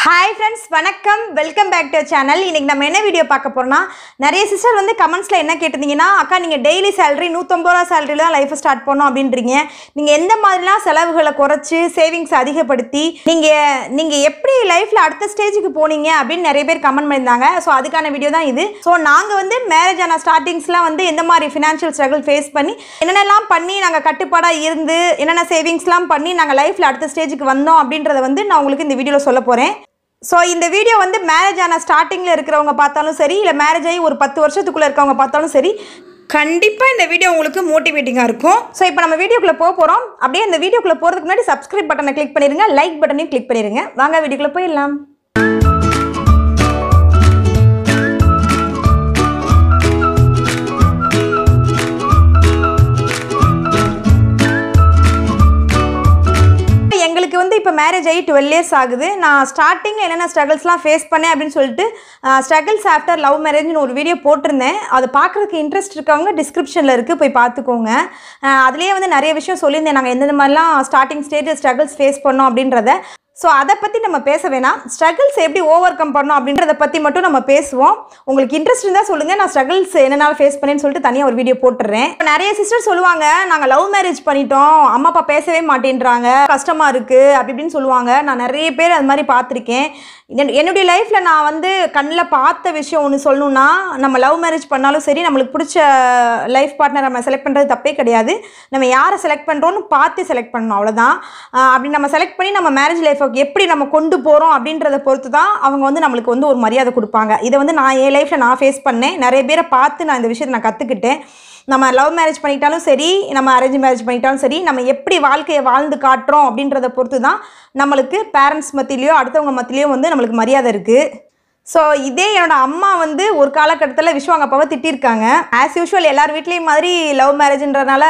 Hi friends, வணக்கம். Welcome back to channel. இன்னைக்கு நம்ம என்ன வீடியோ பார்க்க போறோம்னா, நிறைய சிஸ்டர் வந்து கமெண்ட்ஸ்ல என்ன கேட்டிருந்தீங்கன்னா, அக்கா நீங்க டெய்லி salary 150 ரூபாய் salary தான் லைஃப் ஸ்டார்ட் பண்ணனும் அப்படின்றீங்க. நீங்க எந்த மாதிரிலாம் செலவுகளை குறைச்சு சேவிங்ஸ் அதிகப்படுத்தி நீங்க எப்படி லைஃப்ல அடுத்த ஸ்டேஜுக்கு போனீங்க அப்படின்னு நிறைய பேர் கமெண்ட் பண்ணிருந்தாங்க. சோ அதுக்கான வீடியோ தான் இது. சோ நாங்க வந்து மேரேஜ் ஆன ஸ்டார்டிங்ஸ்லாம் வந்து எந்த மாதிரி ஃபைனான்ஷியல் ஸ்ட்ரகிள் ஃபேஸ் பண்ணி என்னென்னலாம் பண்ணி நாங்க கட்டுப்பாடா இருந்து என்னென்ன சேவிங்ஸ்லாம் பண்ணி நாங்க லைஃப்ல அடுத்த ஸ்டேஜுக்கு வந்தோம் அப்படின்றத வந்து நான் உங்களுக்கு இந்த வீடியோல சொல்ல போறேன். ஸோ இந்த வீடியோ வந்து மேரேஜ் ஆன ஸ்டார்டிங்கில் இருக்கிறவங்க பார்த்தாலும் சரி, இல்லை மேரேஜ் ஆகி ஒரு 10 வருஷத்துக்குள்ளே இருக்கவங்க பார்த்தாலும் சரி, கண்டிப்பாக இந்த வீடியோ உங்களுக்கு மோட்டிவேட்டிங்காக இருக்கும். ஸோ இப்போ நம்ம வீடியோக்குள்ளே போகிறோம். அப்படியே இந்த வீடியோக்குள்ளே போகிறதுக்கு முன்னாடி சப்ஸ்கிரைப் பட்டனை கிளிக் பண்ணிடுங்க, லைக் பட்டனையும் கிளிக் பண்ணிடுங்க. வாங்க வீடியோக்குள்ளே போயிடலாம். எங்களுக்கு வந்து இப்போ மேரேஜ் ஆகி 12 இயர்ஸ் ஆகுது. நான் ஸ்டார்டிங்கில் என்னென்ன ஸ்ட்ரகிள்ஸ்லாம் ஃபேஸ் பண்ணேன் அப்படின்னு சொல்லிட்டு ஸ்ட்ரகிள்ஸ் ஆஃப்டர் லவ் மேரேஜ்னு ஒரு வீடியோ போட்டிருந்தேன். அதை பார்க்குறதுக்கு இன்ட்ரெஸ்ட் இருக்கவங்க டிஸ்கிரிப்ஷனில் இருக்குது, போய் பார்த்துக்கோங்க. அதுலேயே வந்து நிறைய விஷயம் சொல்லியிருந்தேன், நாங்கள் எந்தெந்த மாதிரிலாம் ஸ்டார்டிங் ஸ்டேஜ் ஸ்ட்ரகிள்ஸ் ஃபேஸ் பண்ணோம் அப்படின்றத. ஸோ அதை பற்றி நம்ம பேச வேணாம், ஸ்ட்ரகிள்ஸ் எப்படி ஓவர் கம் பண்ணோம் அப்படின்றத பற்றி மட்டும் நம்ம பேசுவோம். உங்களுக்கு இன்ட்ரெஸ்ட் இருந்தால் சொல்லுங்கள், நான் ஸ்ட்ரகிள்ஸ் என்னென்ன ஃபேஸ் பண்ணேன்னு சொல்லிட்டு தனியாக ஒரு வீடியோ போட்டுறேன். நிறைய சிஸ்டர் சொல்லுவாங்க, நாங்கள் லவ் மேரேஜ் பண்ணிட்டோம், அம்மா அப்பா பேசவே மாட்டேன்றாங்க, கஷ்டமாக இருக்குது அப்படி இப்படின்னு சொல்லுவாங்க. நான் நிறைய பேர் அது மாதிரி பார்த்துருக்கேன். என்னுடைய லைஃப்பில் நான் வந்து கண்ணில் பார்த்த விஷயம் ஒன்று சொல்லணுன்னா, நம்ம லவ் மேரேஜ் பண்ணாலும் சரி, நம்மளுக்கு பிடிச்ச லைஃப் பார்ட்னர் நம்ம செலக்ட் பண்ணுறது தப்பே கிடையாது. நம்ம யாரை செலக்ட் பண்ணுறோன்னு பார்த்து செலக்ட் பண்ணணும், அவ்வளோதான். அப்படி நம்ம செலக்ட் பண்ணி நம்ம மேரேஜ் லைஃப்பை எப்படி நம்ம கொண்டு போகிறோம் அப்படின்றத பொறுத்து தான் அவங்க வந்து நம்மளுக்கு வந்து ஒரு மரியாதை கொடுப்பாங்க. இதை வந்து நான் என் லைஃப்பில் நான் ஃபேஸ் பண்ணேன். நிறைய பேரை பார்த்து நான் இந்த விஷயத்தை நான் கற்றுக்கிட்டேன். நம்ம லவ் மேரேஜ் பண்ணிட்டாலும் சரி, நம்ம அரேஞ்ச் மேரேஜ் பண்ணிட்டாலும் சரி, நம்ம எப்படி வாழ்க்கையை வாழ்ந்து காட்டுறோம் அப்படின்றத பொறுத்து தான் நம்மளுக்கு பேரண்ட்ஸ் மத்தியிலையோ அடுத்தவங்க மத்தியிலையோ வந்து நம்மளுக்கு மரியாதை இருக்குது. ஸோ இதே என்னோட அம்மா வந்து ஒரு காலகட்டத்தில் விஸ்வாங்க அப்பாவை திட்டிருக்காங்க. ஆஸ் யூஷுவல் எல்லார் வீட்லேயும் மாதிரி லவ் மேரேஜ்ன்றதுனால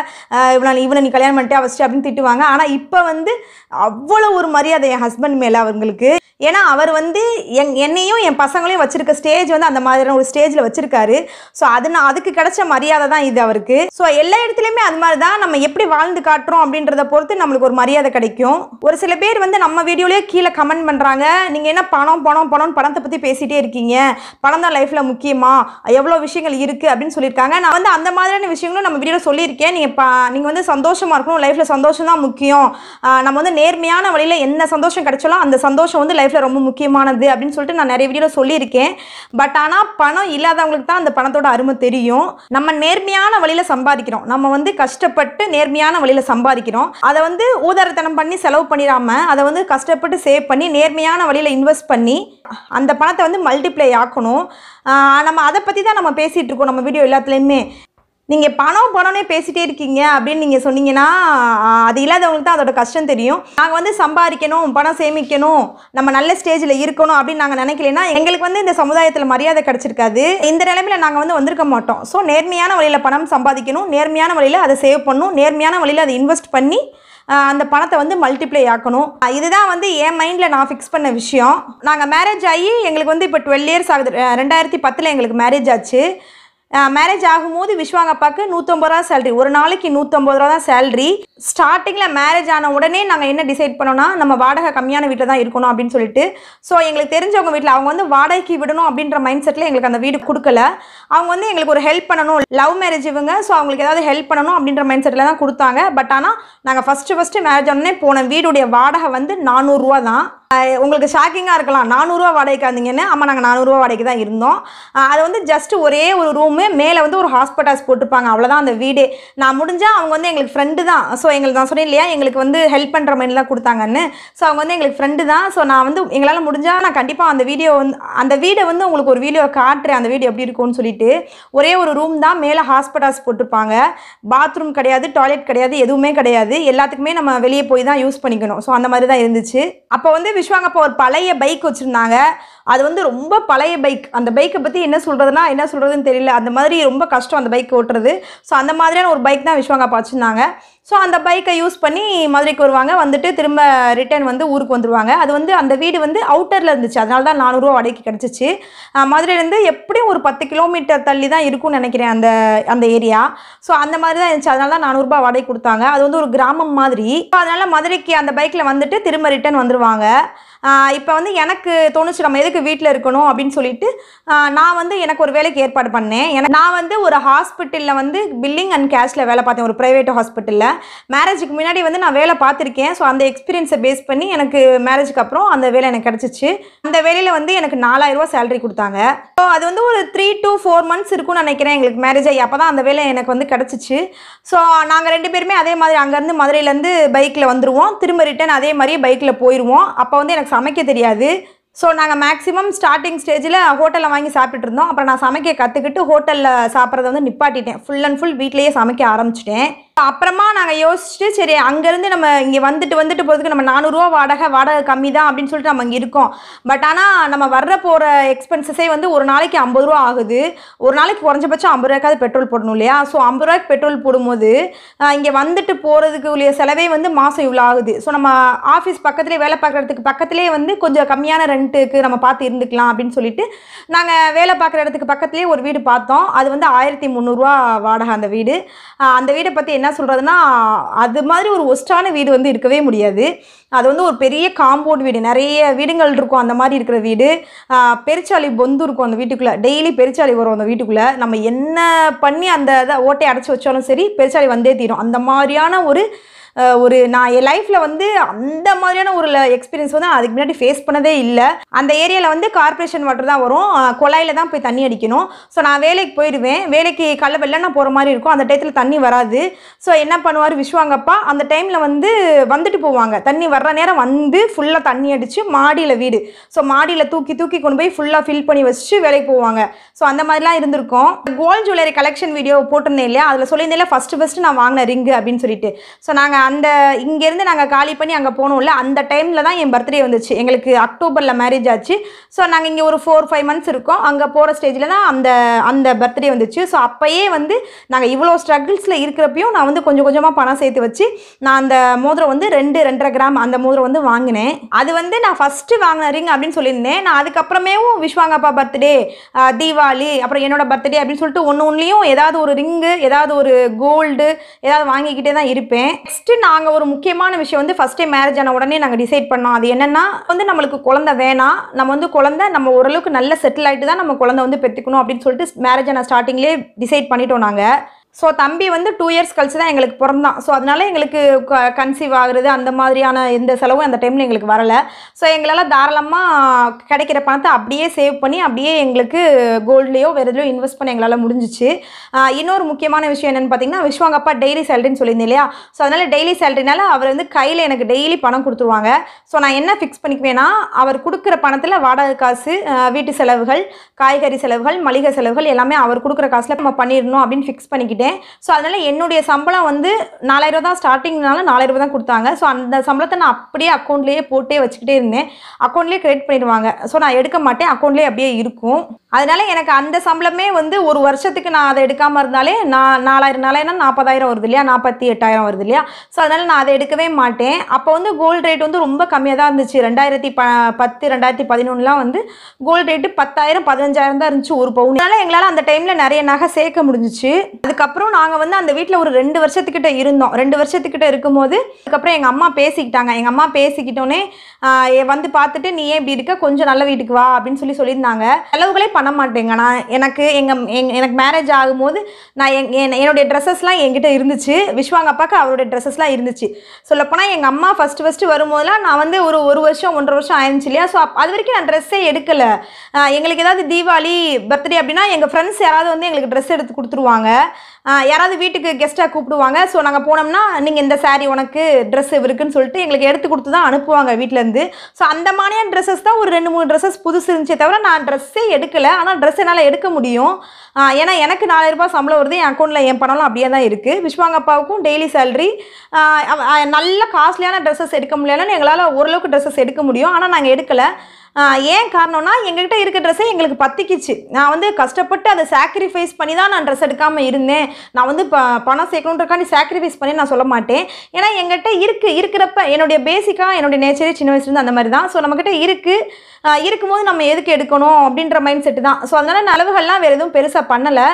இவனை நீ கல்யாணம் பண்ணிட்டு அவசியம் அப்படின்னு திட்டுவாங்க. ஆனால் இப்போ வந்து அவ்வளோ ஒரு மரியாதை என் ஹஸ்பண்ட் மேலே அவங்களுக்கு. ஏன்னா அவர் வந்து என்னையும் என் பசங்களையும் வச்சிருக்க ஸ்டேஜ் வந்து அந்த மாதிரியான ஒரு ஸ்டேஜில் வச்சிருக்காரு. ஸோ அதுக்கு கிடைச்ச மரியாதை தான் இது அவருக்கு. ஸோ எல்லா இடத்துலையுமே அது மாதிரி தான், நம்ம எப்படி வாழ்ந்து காட்டுறோம் அப்படின்றத பொறுத்து நம்மளுக்கு ஒரு மரியாதை கிடைக்கும். ஒரு சில பேர் வந்து நம்ம வீடியோலேயே கீழே கமெண்ட் பண்ணுறாங்க, நீங்கள் என்ன பணத்தை பற்றி பேசிகிட்டே இருக்கீங்க, பணம் தான் லைஃப்பில் முக்கியமா, எவ்வளோ விஷயங்கள் இருக்குது அப்படின்னு சொல்லியிருக்காங்க. நான் வந்து அந்த மாதிரியான விஷயங்களும் நம்ம வீடியோவில் சொல்லியிருக்கேன். நீங்கள் வந்து சந்தோஷமாக இருக்கணும், லைஃப்பில் சந்தோஷம் தான் முக்கியம், நம்ம வந்து நேர்மையான வழியில் என்ன சந்தோஷம் கிடைச்சாலும் அந்த சந்தோஷம் வந்து லைஃப்பில் ரொம்ப முக்கியமானது அப்படின்னு சொல்லிட்டு நான் நிறைய வீடியோவில் சொல்லியிருக்கேன். பட் ஆனால் பணம் இல்லாதவங்களுக்கு தான் அந்த பணத்தோட அருமை தெரியும். நம்ம நேர்மையான வழியில் சம்பாதிக்கிறோம், நம்ம வந்து கஷ்டப்பட்டு நேர்மையான வழியில் சம்பாதிக்கிறோம். அதை வந்து ஊதாரத்தனம் பண்ணி செலவு பண்ணிடாமல் அதை வந்து கஷ்டப்பட்டு சேவ் பண்ணி நேர்மையான வழியில் இன்வெஸ்ட் பண்ணி அந்த பணத்தை வந்து மல்டிப்ளை ஆக்கணும். நம்ம அதை பற்றி தான் நம்ம பேசிகிட்டு இருக்கோம் நம்ம வீடியோ எல்லாத்துலேயுமே. நீங்கள் பணம்னே பேசிகிட்டே இருக்கீங்க அப்படின்னு நீங்கள் சொன்னீங்கன்னா அது இல்லாதவங்களுக்கு தான் அதோட கஷ்டம் தெரியும். நாங்கள் வந்து சம்பாதிக்கணும், பணம் சேமிக்கணும், நம்ம நல்ல ஸ்டேஜில் இருக்கணும் அப்படின்னு நாங்கள் நினைக்கலைன்னா எங்களுக்கு வந்து இந்த சமுதாயத்தில் மரியாதை கிடச்சிருக்காது, இந்த நிலைமையில் நாங்கள் வந்து வந்திருக்க மாட்டோம். ஸோ நேர்மையான வழியில் பணம் சம்பாதிக்கணும், நேர்மையான வழியில் அதை சேவ் பண்ணணும், நேர்மையான வழியில் அதை இன்வெஸ்ட் பண்ணி அந்த பணத்தை வந்து மல்டிப்ளை ஆக்கணும். இதுதான் வந்து என் மைண்டில் நான் ஃபிக்ஸ் பண்ண விஷயம். நாங்கள் மேரேஜ் ஆகி எங்களுக்கு வந்து இப்போ 12 இயர்ஸ் ஆகுது. 2010 எங்களுக்கு மேரேஜ் ஆச்சு. மேரேஜ் ஆகும்போது விஸ்வாங்க அப்பாவுக்கு 150 ரூபா சேலரி, ஒரு நாளைக்கு 150 ரூபா தான் சேலரி. ஸ்டார்டிங்கில் மேரேஜ் ஆன உடனே நாங்கள் என்ன டிசைட் பண்ணோன்னா, நம்ம வாடகை கம்மியான வீட்டில் தான் இருக்கணும் அப்படின்னு சொல்லிட்டு. ஸோ எங்களுக்கு தெரிஞ்சவங்க வீட்டில் அவங்க வந்து வாடகைக்கு விடணும் அப்படின்ற மைண்ட் செட்டில் எங்களுக்கு அந்த வீடு கொடுக்கல. அவங்க வந்து எங்களுக்கு ஒரு ஹெல்ப் பண்ணணும், லவ் மேரேஜ் இவங்க, ஸோ அவங்களுக்கு ஏதாவது ஹெல்ப் பண்ணணும் அப்படின்ற மைண்ட் செட்டில் தான் கொடுத்தாங்க. பட் ஆனால் நாங்கள் ஃபஸ்ட்டு மேரேஜ் ஆனே போன வீடுடைய வாடகை வந்து 400 ரூபா தான். உங்களுக்கு ஷாக்கிங்காக இருக்கலாம், 400 ரூபா வாடகைக்கு வந்தீங்கன்னு. ஆமாம், நாங்கள் 400 ரூபா வாடகைக்கு தான் இருந்தோம். அது வந்து ஜஸ்ட் ஒரே ஒரு ரூமு, மேலே வந்து ஒரு ஹாஸ்பிட்டல்ஸ் போட்டுருப்பாங்க, அவ்வளோதான் அந்த வீடே. நான் முடிஞ்சால் அவங்க வந்து எங்களுக்கு ஃப்ரெண்டு தான். ஸோ எங்களுக்கு நான் சொன்னேன் இல்லையா, எங்களுக்கு வந்து ஹெல்ப் பண்ணுற மைண்டில் தான் கொடுத்தாங்கன்னு. ஸோ அவங்க வந்து எங்களுக்கு ஃப்ரெண்டு தான். ஸோ நான் வந்து எங்களால் முடிஞ்சால் நான் கண்டிப்பாக அந்த வீடை வந்து உங்களுக்கு ஒரு வீடியோ காட்டுறேன், அந்த வீடு எப்படி இருக்கும்னு சொல்லிட்டு. ஒரே ஒரு ரூம் தான், மேலே ஹாஸ்பிட்டல்ஸ் போட்டிருப்பாங்க, பாத்ரூம் கிடையாது, டாய்லெட் கிடையாது, எதுவுமே கிடையாது, எல்லாத்துக்குமே நம்ம வெளியே போய் தான் யூஸ் பண்ணிக்கணும். ஸோ அந்த மாதிரி தான் இருந்துச்சு. அப்போ வந்து விஸ்வாங்க அப்போ ஒரு பழைய பைக் வச்சுருந்தாங்க. அது வந்து ரொம்ப பழைய பைக். அந்த பைக்கை பற்றி என்ன சொல்கிறதுன்னு தெரியல, அந்த மாதிரி ரொம்ப கஷ்டம் அந்த பைக் ஓட்டுறது. ஸோ அந்த மாதிரியான ஒரு பைக் தான் விஸ்வாங்க அப்பா வச்சுருந்தாங்க. ஸோ அந்த பைக்கை யூஸ் பண்ணி மதுரைக்கு வருவாங்க, வந்துட்டு திரும்ப ரிட்டர்ன் வந்து ஊருக்கு வந்துடுவாங்க. அது வந்து அந்த வீடு வந்து அவுட்டரில் இருந்துச்சு, அதனால தான் 400 ரூபா வாடகைக்கு கிடச்சிச்சு. மதுரையிலேருந்து எப்படியும் ஒரு 10 கிலோமீட்டர் தள்ளி தான் இருக்கும்னு நினைக்கிறேன் அந்த ஏரியா. ஸோ அந்த மாதிரி தான் இருந்துச்சு, அதனால தான் 400 ரூபா வாடகை கொடுத்தாங்க. அது வந்து ஒரு கிராமம் மாதிரி. அதனால் மதுரைக்கு அந்த பைக்கில் வந்துட்டு திரும்ப ரிட்டர்ன் வந்துடுவாங்க. இப்போ வந்து எனக்கு தோணுச்சு நம்ம எதுக்கு வீட்டில் இருக்கணும் அப்படின்னு சொல்லிட்டு நான் வந்து எனக்கு ஒரு வேலைக்கு ஏற்பாடு பண்ணேன். நான் வந்து ஒரு ஹாஸ்பிட்டலில் வந்து பில்லிங் அண்ட் கேஷில் வேலை பார்த்தேன், ஒரு ப்ரைவேட் ஹாஸ்பிட்டலில். மேரேஜுக்கு முன்னாடி வந்து நான் வேலை பார்த்துருக்கேன். ஸோ அந்த எக்ஸ்பீரியன்ஸை பேஸ் பண்ணி எனக்கு மேரேஜுக்கு அப்புறம் அந்த வேலை எனக்கு கிடச்சிச்சு. அந்த வேலையில் வந்து எனக்கு 4000 ரூபா சேலரி கொடுத்தாங்க. ஸோ அது வந்து ஒரு 3 to 4 months இருக்கும்னு நினைக்கிறேன் எங்களுக்கு மேரேஜ் ஆகி. அப்போ தான் அந்த வேலை எனக்கு வந்து கிடச்சிச்சு. ஸோ நாங்கள் 2 பேருமே அதே மாதிரி அங்கேருந்து மதுரையிலேருந்து பைக்கில் வந்துடுவோம், திரும்ப ரிட்டன் அதே மாதிரி பைக்கில் போயிடுவோம். அப்போ வந்து எனக்கு சமைக்க தெரியாது. ஸோ நாங்கள் மேக்ஸிமம் ஸ்டார்டிங் ஸ்டேஜில் ஹோட்டலில் வாங்கி சாப்பிட்டுட்டு இருந்தோம். அப்புறம் நான் சமைக்க கற்றுக்கிட்டு ஹோட்டலில் சாப்பிட்றத வந்து நிப்பாட்டிட்டேன். ஃபுல் அண்ட் ஃபுல் வீட்லேயே சமைக்க ஆரம்பிச்சிட்டேன். அப்புறமா நாங்கள் யோசிச்சுட்டு சரி அங்கேருந்து நம்ம இங்கே வந்துட்டு போகிறதுக்கு நம்ம 400 ரூபா வாடகை கம்மி தான் அப்படின்னு சொல்லிட்டு நம்ம இங்கே இருக்கோம். பட் ஆனால் நம்ம போகிற எக்ஸ்பென்சஸே வந்து ஒரு நாளைக்கு 50 ரூபா ஆகுது. ஒரு நாளைக்கு குறைஞ்சபட்சம் 50 ரூபாய்க்காவது பெட்ரோல் போடணும் இல்லையா? ஸோ 50 ரூபாய்க்கு பெட்ரோல் போடும்போது இங்கே வந்துட்டு போகிறதுக்கு உள்ள செலவே வந்து மாதம் இவ்வளோ ஆகுது. ஸோ நம்ம ஆஃபீஸ் பக்கத்துலேயே வேலை பார்க்குறதுக்கு பக்கத்துலேயே வந்து கொஞ்சம் கம்மியான ரெண்ட்டுக்கு நம்ம பார்த்து இருந்துக்கலாம் அப்படின்னு சொல்லிட்டு நாங்கள் வேலை பார்க்குற இடத்துக்கு பக்கத்துலேயே ஒரு வீடு பார்த்தோம். அது வந்து 1300 ரூபா வாடகை அந்த வீடு. அந்த வீடை பற்றி என்ன சொல்கிறதுனா, அது மாதிரி ஒரு ஒஸ்டான வீடு வந்து இருக்கவே முடியாது. அது வந்து ஒரு பெரிய காம்பவுண்ட் வீடு, நிறைய வீடுகள் இருக்கும் அந்த மாதிரி இருக்கிற வீடு. பெருச்சாளி பொந்து இருக்கும் அந்த வீட்டுக்குள்ளே. டெய்லி பெருச்சாளி வரும் அந்த வீட்டுக்குள்ளே. நம்ம என்ன பண்ணி அந்த ஓட்டையை அடைச்சி வச்சாலும் சரி பெருச்சாளி வந்தே தீரும். அந்த மாதிரியான ஒரு நான் என் லைஃப்பில் வந்து அந்த மாதிரியான ஒரு எக்ஸ்பீரியன்ஸ் வந்து அதுக்கு முன்னாடி ஃபேஸ் பண்ணதே இல்லை. அந்த ஏரியாவில் வந்து கார்பரேஷன் வாட்டர் தான் வரும், குழாயில் தான் போய் தண்ணி அடிக்கணும். ஸோ நான் வேலைக்கு போயிடுவேன். வேலைக்கு காலைல வெள்ளனா போகிற மாதிரி இருக்கும், அந்த டயத்தில் தண்ணி வராது. ஸோ என்ன பண்ணுவார் விஸ்வாங்கப்பா, அந்த டைமில் வந்துட்டு போவாங்க. தண்ணி வர்ற நேரம் வந்து ஃபுல்லாக தண்ணி அடித்து மாடியில் வீடு. ஸோ மாடியில் தூக்கி கொண்டு போய் ஃபுல்லாக ஃபில் பண்ணி வச்சுட்டு வேலைக்கு போவாங்க. ஸோ அந்த மாதிரிலாம் இருந்திருக்கும். கோல்டு ஜுவல்லரி கலெக்ஷன் வீடியோ போட்டிருந்தேன் இல்லையா, அதில் சொல்லியிருந்தேன் ஃபஸ்ட்டு நான் வாங்கின ரிங்கு அப்படின்னு சொல்லிட்டு. ஸோ நாங்கள் அந்த இங்கேருந்து நாங்கள் காலி பண்ணி அங்கே போனோம்ல, அந்த டைமில் தான் என் பர்த்டே வந்துச்சு. எங்களுக்கு அக்டோபரில் மேரேஜ் ஆச்சு. ஸோ நாங்கள் இங்கே ஒரு 4-5 months இருக்கோம். அங்கே போகிற ஸ்டேஜில் தான் அந்த பர்த்டே வந்துச்சு. ஸோ அப்போயே வந்து நாங்கள் இவ்வளோ ஸ்ட்ரகிள்ஸில் இருக்கிறப்பையும் நான் வந்து கொஞ்சம் கொஞ்சமாக பணம் சேர்த்து வச்சு நான் அந்த மோதிரம் வந்து 2-2.5 கிராம் அந்த மோதிரம் வந்து வாங்கினேன். அது வந்து நான் ஃபஸ்ட்டு வாங்கின ரிங் அப்படின்னு சொல்லியிருந்தேன். நான் அதுக்கப்புறமேவும் விஸ்வாங்கப்பா பர்த்டே, தீபாவளி, அப்புறம் என்னோட பர்த்டே அப்படின்னு சொல்லிட்டு ஒன்றுலையும் ஏதாவது ஒரு ரிங்கு, ஏதாவது ஒரு கோல்டு ஏதாவது வாங்கிக்கிட்டே தான் இருப்பேன். நெக்ஸ்ட்டு நாங்கள் ஒரு முக்கியமான விஷயம் வந்து ஃபஸ்ட் டைம் மேரேஜ் ஆன உடனே நாங்கள் டிசைட் பண்ணோம். அது என்னென்னா வந்து நம்மளுக்கு குழந்தை வேணாம், நம்ம வந்து குழந்தை நம்ம ஓரளவுக்கு நல்ல செட்டில் ஆகிட்டு தான் நம்ம குழந்தை வந்து பெற்றுக்கணும் அப்படின்னு சொல்லிட்டு மேரேஜ் ஆன ஸ்டார்டிங்லேயே டிசைட் பண்ணிட்டோம் நாங்கள். ஸோ தம்பி வந்து 2 years கழிச்சு தான் எங்களுக்கு பிறந்தான். ஸோ அதனால எங்களுக்கு கன்சீவ் ஆகுறது அந்த மாதிரியான எந்த செலவும் அந்த டைமில் எங்களுக்கு வரலை. ஸோ எங்களால் தாராளமாக கிடைக்கிற பணத்தை அப்படியே சேவ் பண்ணி அப்படியே எங்களுக்கு கோல்ட்லேயோ வேறு எதுலையோ இன்வெஸ்ட் பண்ண எங்களால் முடிஞ்சிச்சு. இன்னொரு முக்கியமான விஷயம் என்னென்னு பார்த்தீங்கன்னா, விஸ்வாங்கப்பா டெய்லி சேலரின்னு சொல்லியிருந்தேன் இல்லையா. ஸோ அதனால் டெய்லி சேலரினால அவர் வந்து கையில் எனக்கு டெய்லி பணம் கொடுத்துருவாங்க. ஸோ நான் என்ன ஃபிக்ஸ் பண்ணிக்குவேன்னா, அவர் கொடுக்குற பணத்தில் வாடகை காசு, வீட்டு செலவுகள், காய்கறி செலவுகள், மளிகை செலவுகள் எல்லாமே அவர் கொடுக்குற காசில் நம்ம பண்ணிடணும் அப்படின்னு ஃபிக்ஸ் பண்ணிக்கிட்டேன். ஸோ அதனால் என்னுடைய சம்பளம் வந்து 4000 ரூபா தான் ஸ்டார்டிங்னால 4000 ரூபா தான் கொடுத்தாங்க. ஸோ அந்த சம்பளத்தை நான் அப்படியே அக்கௌண்ட்லேயே போட்டே வச்சுக்கிட்டே இருந்தேன். அக்கௌண்ட்லேயே கிரெடிட் பண்ணிடுவாங்க. ஸோ நான் எடுக்க மாட்டேன், அக்கௌண்ட்லேயே அப்படியே இருக்கும். அதனால எனக்கு அந்த சம்பளமே வந்து ஒரு வருஷத்துக்கு நான் அதை எடுக்காமல் இருந்தாலே 4000 40,000 வருது இல்லையா, 48,000 வருது இல்லையா. ஸோ அதனால் நான் அதை எடுக்கவே மாட்டேன். அப்போ வந்து கோல்டு ரேட் வந்து ரொம்ப கம்மியாக தான் இருந்துச்சு. 2010 2011 வந்து கோல்டு ரேட்டு 10,000 15,000 தான் இருந்துச்சு ஒரு பவுன். அதனால் எங்களால் அந்த டைமில் நிறைய நகை சேர்க்க முடிஞ்சிச்சு. அதுக்கப்புறம் நாங்கள் வந்து அந்த வீட்டில் ஒரு 2 வருஷத்துக்கிட்ட இருந்தோம். 2 வருஷத்துக்கிட்ட இருக்கும்போது அதுக்கப்புறம் எங்கள் அம்மா பேசிக்கிட்டாங்க. எங்கள் அம்மா பேசிக்கிட்டோன்னே வந்து பார்த்துட்டு நீ ஏன் இப்படி இருக்க, கொஞ்சம் நல்ல வீட்டுக்கு வா அப்படின்னு சொல்லியிருந்தாங்க. செலவுகளே பண்ண மாட்டேங்க. நான் எனக்கு மேரேஜ் ஆகும்போது நான் என்னுடைய ட்ரெஸ்ஸஸ்லாம் என்கிட்ட இருந்துச்சு. விஸ்வாங்கப்பாக்கு அவருடைய ட்ரெஸ்ஸஸ்லாம் இருந்துச்சு. சொல்லப்போனால் எங்கள் அம்மா ஃபஸ்ட்டு வரும்போதெல்லாம் நான் வந்து ஒரு வருஷம் 1.5 வருஷம் ஆயிடுச்சு இல்லையா. ஸோ அது வரைக்கும் நான் ட்ரெஸ்ஸே எடுக்கலை. எங்களுக்கு ஏதாவது தீபாவளி பர்த்டே அப்படின்னா எங்கள் ஃப்ரெண்ட்ஸ் யாராவது வந்து எங்களுக்கு ட்ரெஸ் எடுத்து கொடுத்துருவாங்க. யாராவது வீட்டுக்கு கெஸ்ட்டாக கூப்பிடுவாங்க. ஸோ நாங்கள் போனோம்னா நீங்கள் இந்த சாரீ உனக்கு ட்ரெஸ் இருக்குன்னு சொல்லிட்டு எங்களுக்கு எடுத்து கொடுத்து தான் அனுப்புவாங்க வீட்டிலேருந்து. ஸோ அந்த மாதிரியான ட்ரெஸ்ஸஸ் தான் ஒரு 2-3 ட்ரெஸ்ஸஸ் புதுசு இருந்துச்சே தவிர நான் ட்ரெஸ்ஸே எடுக்கலை. ஆனால் ட்ரெஸ் என்னால் எடுக்க முடியும். ஏன்னா எனக்கு 4000 ரூபாய் சம்பளம் வருது, என் அக்கௌண்ட்டில் என் பணம்லாம் அப்படியே தான் இருக்குது. விஸ்வாங்கப்பாவுக்கும் டெய்லி சேலரி. நல்ல காஸ்ட்லியான ட்ரெஸ்ஸஸ் எடுக்க முடியலன்னு எங்களால் ஓரளவுக்கு ட்ரெஸ்ஸஸ் எடுக்க முடியும். ஆனால் நாங்கள் எடுக்கலை. ஏன் காரணம்னா எங்ககிட்ட இருக்க ட்ரெஸ்ஸே எங்களுக்கு பத்திக்கிச்சு. நான் வந்து கஷ்டப்பட்டு அதை சாக்ரிஃபைஸ் பண்ணி தான் நான் ட்ரெஸ் எடுக்காமல் இருந்தேன். நான் வந்து பணம் சேர்க்கணுன்றக்காண்டி சாக்ரிஃபைஸ் பண்ணி நான் சொல்ல மாட்டேன். ஏன்னா எங்கிட்ட இருக்கிறப்ப என்னுடைய பேசிக்காக என்னுடைய நேச்சரே சின்ன வயசுலேருந்து அந்த மாதிரி தான். ஸோ நம்மக்கிட்ட இருக்கும்போது நம்ம எதுக்கு எடுக்கணும் அப்படின்ற மைண்ட் செட்டு தான். ஸோ அதனால் அளவுகள்லாம் வேறு எதுவும் பெருசாக பண்ணலை.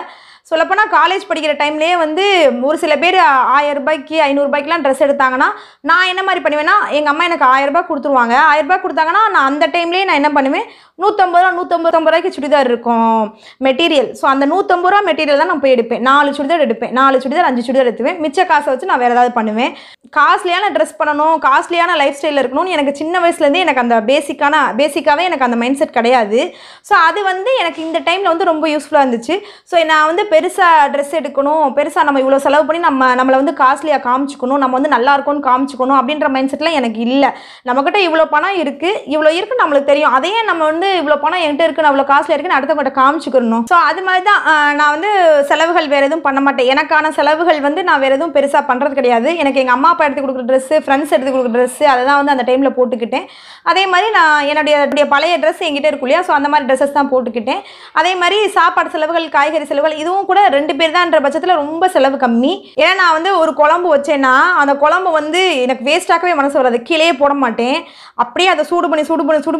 சொல்லப்போனால் காலேஜ் படிக்கிற டைம்லேயே வந்து ஒரு சில பேர் 1000 ரூபாய்க்கு 500 ரூபாய்க்குலாம் ட்ரெஸ் எடுத்தாங்கன்னா நான் என்ன மாதிரி பண்ணுவேன்னா, எங்கள் அம்மா எனக்கு 1000 ரூபாய் கொடுத்துருவாங்க. 1000 ரூபாய் கொடுத்தாங்கன்னா நான் அந்த டைம்லேயே நான் என்ன பண்ணுவேன், 150 ரூபாய்க்கு சுடிதார் இருக்கும் மெட்டீரியல். ஸோ அந்த 150 ரூபா மெட்டீரியல் தான் நான் போய் எடுப்பேன். 4 சுடிதார் எடுப்பேன், 4 சுடிதார் 5 சுடிதார் எடுத்துவேன். மிச்ச காசை வச்சு நான் வேறு ஏதாவது பண்ணுவேன். காஸ்ட்லியான ட்ரெஸ் பண்ணணும், காஸ்ட்லியான லைஃப் ஸ்டைலில் இருக்கணும்னு எனக்கு சின்ன வயசுலேருந்தே எனக்கு அந்த பேசிக்காகவே எனக்கு அந்த மைண்ட் செட் கிடையாது. ஸோ அது வந்து எனக்கு இந்த டைமில் வந்து ரொம்ப யூஸ்ஃபுல்லாக இருந்துச்சு. ஸோ நான் வந்து பெருசாக ட்ரெஸ் எடுக்கணும், பெருசாக நம்ம இவ்வளோ செலவு பண்ணி நம்மளை வந்து காஸ்ட்லியாக காமிச்சிக்கணும், நம்ம வந்து நல்லா இருக்கும்னு காமிச்சிக்கணும் அப்படின்ற மைண்ட் செட்டில் எனக்கு இல்லை. நம்மக்கிட்ட இவ்வளோ பணம் இருக்குது நம்மளுக்கு தெரியும். அதையே நம்ம வந்து இவ்வளோ பணம் என்கிட்ட இருக்குது, அவ்வளோ காஸ்ட்லியாக இருக்குன்னு அடுத்தவங்கள்ட்ட காமிச்சிக்கணும். ஸோ அது மாதிரி தான் நான் வந்து செலவுகள் வேறு எதுவும் பண்ண மாட்டேன். எனக்கான செலவுகள் வந்து நான் வேறு எதுவும் பெருசாக பண்ணுறது கிடையாது. எனக்கு எங்கள் அம்மா அப்பா எடுத்து கொடுக்குற ட்ரெஸ்ஸு, ஃப்ரெண்ட்ஸ் எடுத்து கொடுக்குற ட்ரெஸ்ஸு அதை தான் வந்து அந்த டைமில் போட்டுக்கிட்டேன். அதே மாதிரி நான் என்னுடைய பழைய ட்ரெஸ் என்கிட்ட இருக்கும் இல்லையா, ஸோ அந்த மாதிரி ட்ரெஸ்ஸஸ் தான் போட்டுக்கிட்டேன். அதே மாதிரி சாப்பாடு செலவுகள், காய்கறி செலவுகள் இதுவும் கூட 2 பேர் தான்ன்ற பட்சத்தில் ரொம்ப செலவு கம்மி. ஏன்னா நான் வந்து ஒரு குழம்பு வச்சேன்னா அந்த குழம்பு வந்து எனக்கு வேஸ்ட்டாகவே மனசு வராது, கீழே போட மாட்டேன். அப்படியே அதை சூடு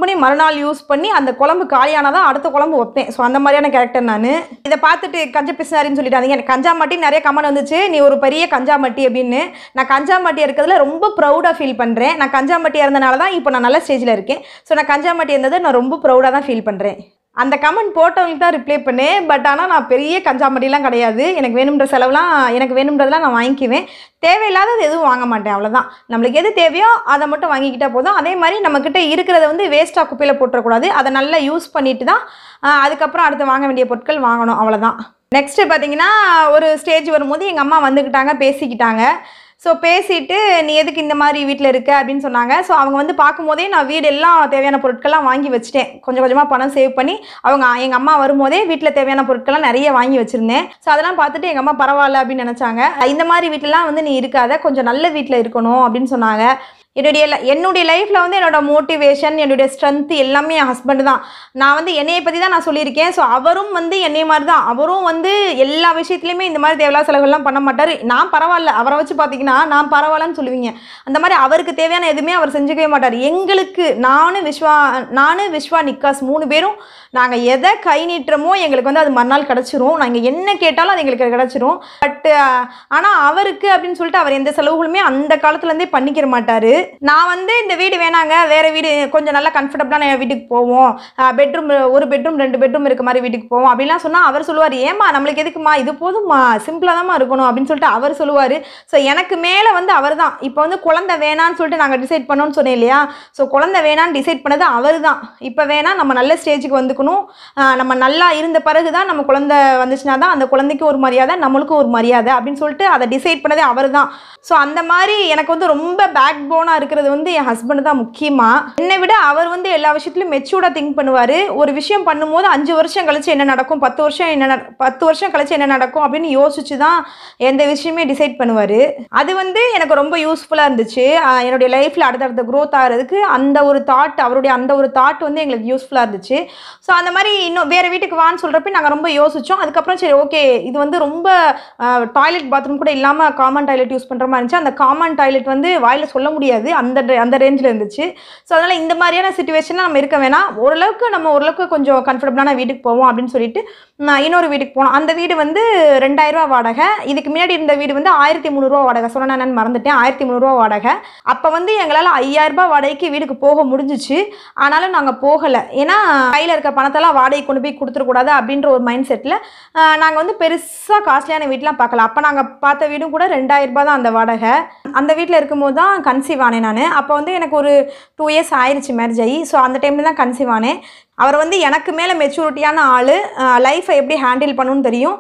பண்ணி மறுநாள் யூஸ் பண்ணி அந்த குழம்பு காலியானால் தான் அடுத்த குழம்பு வைப்பேன். ஸோ அந்த மாதிரியான கேரக்டர் நான். இதை பார்த்துட்டு கஞ்சா பிசினாரின்னு சொல்லிட்டாங்க. எனக்கு கஞ்சாமட்டி நிறைய கமெண்ட் வந்துச்சு, நீ ஒரு பெரிய கஞ்சாமட்டி அப்படின்னு. நான் கஞ்சாமட்டி இருக்கிறதுல ரொம்ப ப்ரௌடாக ஃபீல் பண்ணுறேன். நான் கஞ்சாமட்டியாக இருந்தனால தான் இப்போ நான் நல்ல ஸ்டேஜில் இருக்கேன். ஸோ நான் கஞ்சாமட்டி இருந்தது நான் ரொம்ப ப்ரௌடாக தான் ஃபீல் பண்ணுறேன். அந்த கமெண்ட் போட்டவங்களுக்கு தான் ரிப்ளை பண்ணேன். பட் ஆனால் நான் பெரிய கஞ்சாமட்டிலாம் கிடையாது. எனக்கு வேணுன்ற செலவுலாம் எனக்கு வேணுன்றதெல்லாம் நான் வாங்கிக்குவேன். தேவையில்லாதது எதுவும் வாங்க மாட்டேன், அவ்வளோதான். நம்மளுக்கு எது தேவையோ அதை மட்டும் வாங்கிக்கிட்டால் போதும். அதே மாதிரி நம்மக்கிட்ட இருக்கிறத வந்து வேஸ்ட்டாக குப்பையில் போட்டுறக்கூடாது. அதை நல்லா யூஸ் பண்ணிட்டு தான் அதுக்கப்புறம் அடுத்து வாங்க வேண்டிய பொருட்கள் வாங்கணும், அவ்வளோதான். நெக்ஸ்ட்டு பார்த்தீங்கன்னா ஒரு ஸ்டேஜ் வரும்போது எங்கள் அம்மா வந்துக்கிட்டாங்க, பேசிக்கிட்டாங்க. ஸோ பேசிட்டு நீ எதுக்கு இந்த மாதிரி வீட்டில் இருக்க அப்படின்னு சொன்னாங்க. ஸோ அவங்க வந்து பார்க்கும்போதே நான் வீடு எல்லாம் தேவையான பொருட்கள்லாம் வாங்கி வச்சுட்டேன். கொஞ்சம் கொஞ்சமாக பணம் சேவ் பண்ணி எங்கள் அம்மா வரும்போதே வீட்டில் தேவையான பொருட்கள்லாம் நிறைய வாங்கி வச்சுருந்தேன். ஸோ அதெல்லாம் பார்த்துட்டு எங்கள் அம்மா பரவாயில்ல அப்படின்னு நினச்சாங்க. இந்த மாதிரி வீட்டிலலாம் வந்து நீ இருக்காத, கொஞ்சம் நல்ல வீட்டில் இருக்கணும் அப்படின்னு சொன்னாங்க. என்னுடைய லைஃப்பில் வந்து என்னோடய மோட்டிவேஷன், என்னுடைய ஸ்ட்ரென்த்து எல்லாமே என் ஹஸ்பண்ட் தான். நான் வந்து என்னையை பற்றி தான் நான் சொல்லியிருக்கேன். ஸோ அவரும் வந்து என்னைய மாதிரி தான். அவரும் வந்து எல்லா விஷயத்துலையுமே இந்த மாதிரி தேவையில்லாத செலவுகள்லாம் பண்ண மாட்டார். நான் பரவாயில்ல, அவரை வச்சு பார்த்தீங்கன்னா நான் பரவாயில்லன்னு சொல்லுவீங்க. அந்த மாதிரி அவருக்கு தேவையான எதுவுமே அவர் செஞ்சுக்கவே மாட்டார். எங்களுக்கு நானும் விஸ்வா நிக்காஸ் 3 பேரும் நாங்கள் எதை கை நீட்டுறமோ எங்களுக்கு வந்து அது மறுநாள் கிடச்சிரும். நாங்கள் என்ன கேட்டாலும் அது எங்களுக்கு கிடச்சிரும். பட் ஆனால் அவருக்கு அப்படின்னு சொல்லிட்டு அவர் எந்த செலவுகளுமே அந்த காலத்துலேருந்தே பண்ணிக்கிற மாட்டார். நான் வந்து இந்த வீடு வேணாங்க, வேறு வீடு கொஞ்சம் நல்லா கம்ஃபர்டபுளான வீட்டுக்கு போவோம், பெட்ரூம் 1 பெட்ரூம் 2 பெட்ரூம் இருக்க மாதிரி வீட்டுக்கு போவோம் அப்படின்லாம் சொன்னால் அவர் சொல்லுவார், ஏம்மா நம்மளுக்கு எதுக்குமா, இது போதும்மா, சிம்பிளாக தான்மா இருக்கணும் அப்படின்னு சொல்லிட்டு அவர் சொல்லுவார். ஸோ எனக்கு மேலே வந்து அவர் தான். இப்போ வந்து குழந்தை வேணான்னு சொல்லிட்டு நாங்கள் டிசைட் பண்ணோன்னு சொன்னேன் இல்லையா. ஸோ குழந்தை வேணான்னு டிசைட் பண்ணது அவர் தான். இப்போ வேணால் நம்ம நல்ல ஸ்டேஜுக்கு வந்துக்கணும், நம்ம நல்லா இருந்த பிறகு தான் நம்ம குழந்தை வந்துச்சுன்னா தான் அந்த குழந்தைக்கு ஒரு மரியாதை, நம்மளுக்கும் ஒரு மரியாதை அப்படின்னு சொல்லிட்டு அதை டிசைட் பண்ணதே அவர் தான். ஸோ அந்த மாதிரி எனக்கு வந்து ரொம்ப பேக் போனாக இருக்கிறது வந்து என் ஹஸ்பண்ட் தான். முக்கியமாக என்னை விட அவர் வந்து எல்லா விஷயத்துலையும் மெச்சூர்டாக திங்க் பண்ணுவார். ஒரு விஷயம் பண்ணும்போது 5 வருஷம் கழிச்சு என்ன நடக்கும், 10 வருஷம் கழிச்சு என்ன நடக்கும் அப்படின்னு யோசிச்சு தான் எந்த விஷயமே டிசைட் பண்ணுவார். அது வந்து எனக்கு ரொம்ப யூஸ்ஃபுல்லாக இருந்துச்சு. என்னுடைய லைஃப்பில் அடுத்தடுத்த க்ரோத் ஆகிறதுக்கு அந்த ஒரு தாட் வந்து எங்களுக்கு யூஸ்ஃபுல்லாக இருந்துச்சு. ஸோ அந்த மாதிரி இன்னும் வேறு வீட்டுக்கு வான்னு சொல்கிறப்ப நாங்கள் ரொம்ப யோசித்தோம். அதுக்கப்புறம் சரி ஓகே, இது வந்து ரொம்ப டாய்லெட் பாத்ரூம் கூட இல்லாமல் காமன் டாய்லெட் யூஸ் பண்ணுற மாதிரி இருந்துச்சு. அந்த காமன் டாய்லெட் வந்து வாயில் சொல்ல முடியாது, அந்த ரேஞ்சில் இருந்துச்சு. ஸோ அதனால் இந்த மாதிரியான சிச்சுவேஷனில் நம்ம இருக்க வேணாம், ஓரளவுக்கு கொஞ்சம் கம்ஃபர்டபுளான வீட்டுக்கு போவோம் அப்படின்னு சொல்லிட்டு நான் இன்னொரு வீட்டுக்கு போனோம். அந்த வீடு வந்து 2000 ரூபா வாடகை. இதுக்கு முன்னாடி இருந்த வீடு வந்து 1300 ரூபா வாடகை. சொன்ன நான் மறந்துட்டேன், 1300 ரூபா வாடகை. அப்போ வந்து எங்களால் 5000 ரூபாய் வாடகைக்கு வீட்டுக்கு போக முடிஞ்சிச்சு. ஆனாலும் நாங்கள் போகலை. ஏன்னா கையில் இருக்க பணத்தெல்லாம் வாடகை கொண்டு போய் கொடுத்துடக்கூடாது அப்படின்ற ஒரு மைண்ட் செட்டில் நாங்கள் வந்து பெருசாக காஸ்ட்லியான வீட்டெலாம் பார்க்கல. அப்போ நாங்கள் பார்த்த வீடும் கூட 2000 ரூபாய் தான் அந்த வாடகை. அந்த வீட்டில் இருக்கும்போது தான் கன்சீவ் ஆனேன் நான். அப்போ வந்து எனக்கு ஒரு 2 இயர்ஸ் ஆயிடுச்சு மேரேஜ் ஆகி. ஸோ அந்த டைமில் தான் கன்சீவ் ஆனேன். அவர் வந்து எனக்கு மேலே மெச்சூரிட்டியான ஆள், லைஃப்பை எப்படி ஹேண்டில் பண்ணணும்னு தெரியும்,